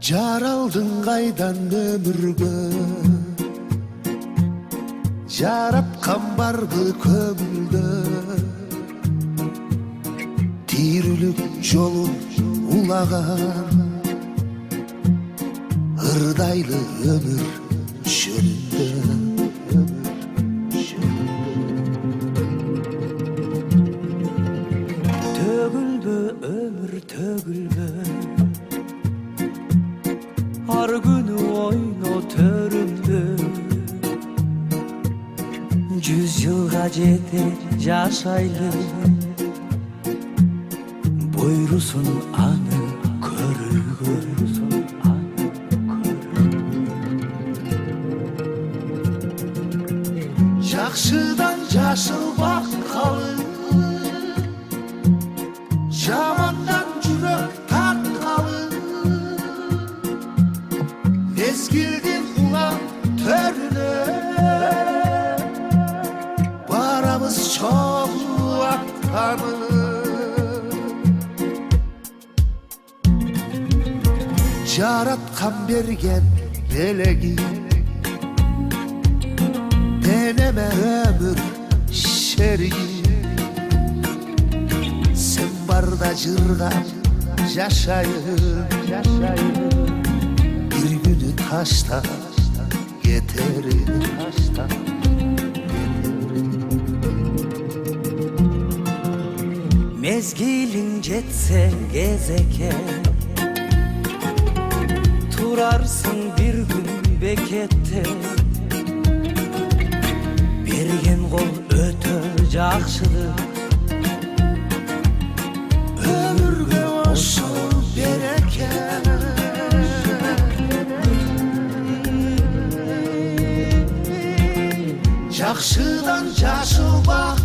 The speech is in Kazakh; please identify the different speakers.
Speaker 1: Жаралдың қайдан өмірге, жаратқан барды көңілді, тирілік жолын улаған, ырдайлы өмір жөнінде.
Speaker 2: Төгілбі өмір төгілбі, ар күні ойно төрімді. 100 жылға жете жашайлы, бұйырсын аны көрігі.
Speaker 1: Жақшыдан жашыл баққалы, жамандан жүрек таққалы, мезгілден ұлан төріне барамыз шоғы аттанып. Жаратқан берген белегі, deneme ömür şerigi. Sen barda cırgam yaşayın, bir günü taşta getirin.
Speaker 2: Mezgilin jetse gezeke, turarsın bir gün bekette. Берген қол өте жақшылық,
Speaker 1: өмірге ошу береке. Жақшыдан жашыл бақ